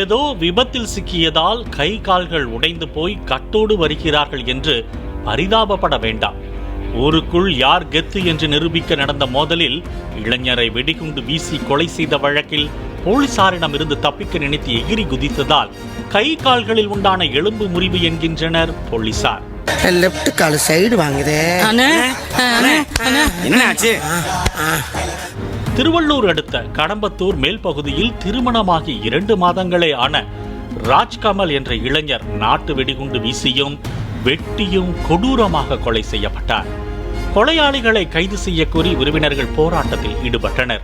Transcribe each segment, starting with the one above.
ஏதோ விபத்தில் சிக்கியதால் கை கால்கள் உடைந்து போய் கட்டோடு வருகிறார்கள் என்று பரிதாபப்பட வேண்டாம். ஊருக்குள் யார் கெத்து என்று நிரூபிக்க நடந்த மோதலில் இளைஞரை வெடிகுண்டு வீசி கொலை செய்த வழக்கில் போலீசாரிடம் இருந்து தப்பிக்க நினைத்து எகிரி குதித்ததால் கை கால்களில் உண்டான எலும்பு முறிவு என்கின்றனர் போலீசார். லெஃப்ட் கால் சைடு வாங்குதே. திருவள்ளூர் அடுத்த கடம்பத்தூர் மேல் பகுதியில் திருமணமாகி 2 மாதங்களே ஆன ராஜ்கமல் என்ற இளைஞர் நாட்டு வெடிகுண்டு வீசியும் வெட்டியும் கொடூரமாக கொலை செய்யப்பட்டார். கொலையாளிகளை கைது செய்ய கோரி உறவினர்கள் போராட்டத்தில் ஈடுபட்டனர்.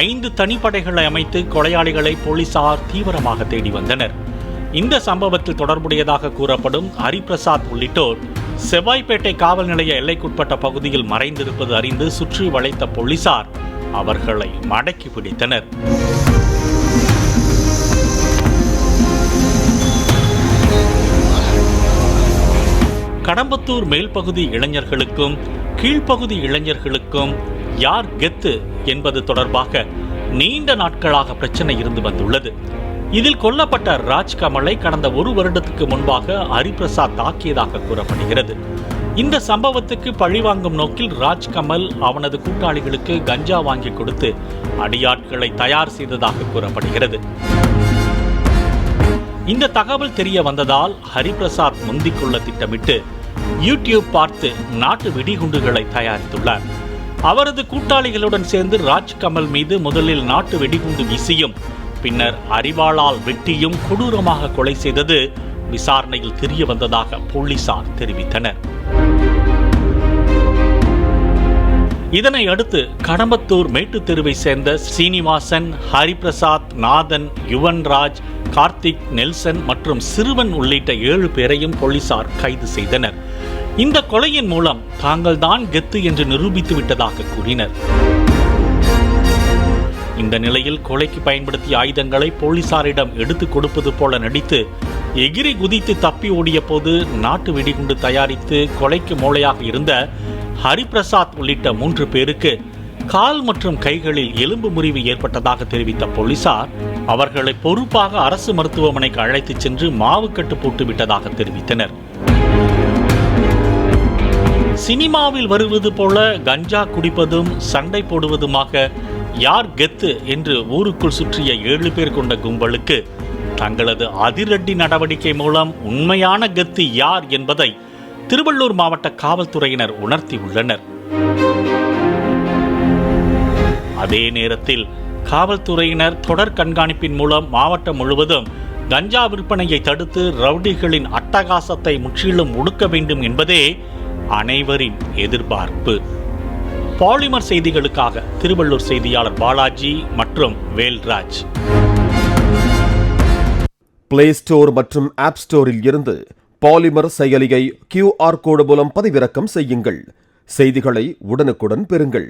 5 தனிப்படைகளை அமைத்து கொலையாளிகளை போலீசார் தீவிரமாக தேடி வந்தனர். இந்த சம்பவத்தில் தொடர்புடையதாக கூறப்படும் ஹரிபிரசாத் உள்ளிட்டோர் செவ்வாய்ப்பேட்டை காவல் நிலைய எல்லைக்குட்பட்ட பகுதியில் மறைந்திருப்பது அறிந்து சுற்றி வளைத்த போலீசார் அவர்களை மடக்கி பிடித்தனர். கடம்பத்தூர் மேல்பகுதி இளைஞர்களுக்கும் கீழ்ப்பகுதி இளைஞர்களுக்கும் யார் கெத்து என்பது தொடர்பாக நீண்ட நாட்களாக பிரச்சனை இருந்து வந்துள்ளது. இதில் கொல்லப்பட்ட ராஜ்கமலை கடந்த 1 வருடத்துக்கு முன்பாக ஹரிபிரசாத் தாக்கியதாக கூறப்படுகிறது. இந்த சம்பவத்துக்கு பழிவாங்கும் நோக்கில் ராஜ்கமல் அவனது கூட்டாளிகளுக்கு கஞ்சா வாங்கி கொடுத்து அடியாட்களை தயார் செய்ததாக கூறப்படுகிறது. இந்த தகவல் தெரிய வந்ததால் ஹரிபிரசாத் முந்திக்கொள்ள திட்டமிட்டு யூடியூப் பார்த்து நாட்டு வெடிகுண்டுகளை தயாரித்துள்ளார். அவரது கூட்டாளிகளுடன் சேர்ந்து ராஜ்கமல் மீது முதலில் நாட்டு வெடிகுண்டு வீசியும் பின்னர் அரிவாளால் வெட்டியும் கொடூரமாக கொலை செய்தது விசாரணையில் தெரிய வந்ததாக போலீசார் தெரிவித்தனர். இதனை அடுத்து கடம்பத்தூர் மேட்டு தெருவை சேர்ந்த சீனிவாசன், ஹரிபிரசாத், நாதன், யுவன்ராஜ், கார்த்திக், நெல்சன் மற்றும் சிறுவன் உள்ளிட்ட 7 பேரையும் போலீசார் கைது செய்தனர். இந்த கொலையின் மூலம் தாங்கள் தான் கெத்து என்று நிரூபித்து விட்டதாக கூறினர். இந்த நிலையில் கொலைக்கு பயன்படுத்திய ஆயுதங்களை போலீசாரிடம் எடுத்துக் கொடுப்பது போல நடித்து எகிரி குதித்து தப்பி ஓடிய போது நாட்டு வெடிகுண்டு தயாரித்து கொலைக்கு மூளையாக இருந்த ஹரிபிரசாத் உள்ளிட்ட 3 பேருக்கு கால் மற்றும் கைகளில் எலும்பு முறிவு ஏற்பட்டதாக தெரிவித்த போலீசார் அவர்களை பொறுப்பாக அரசு மருத்துவமனைக்கு அழைத்துச் சென்று மாவுக்கட்டு போட்டு விட்டதாக தெரிவித்தனர். சினிமாவில் வருவது போல கஞ்சா குடிப்பதும் சண்டை போடுவதுமாக யார் கெத்து என்று ஊருக்குள் சுற்றிய 7 பேர் கொண்ட கும்பலுக்கு தங்களது அதிரடி நடவடிக்கை மூலம் உண்மையான கெத்து யார் என்பதை திருவள்ளூர் மாவட்ட காவல்துறையினர் உணர்த்தியுள்ளனர். அதே நேரத்தில் காவல்துறையினர் தொடர் கண்காணிப்பின் மூலம் மாவட்டம் முழுவதும் கஞ்சா விற்பனையை தடுத்து ரவுடிகளின் அட்டகாசத்தை முற்றிலும் ஒடுக்க வேண்டும் என்பதே அனைவரின் எதிர்பார்ப்பு. பாலிமர் செய்திகளுக்காக திருவள்ளூர் செய்தியாளர் பாலாஜி மற்றும் வேல்ராஜ். பிளே ஸ்டோர் மற்றும் ஆப் ஸ்டோரில் இருந்து பாலிமர் செயலியை QR கோடு மூலம் பதிவிறக்கம் செய்யுங்கள். செய்திகளை உடனுக்குடன் பெறுங்கள்.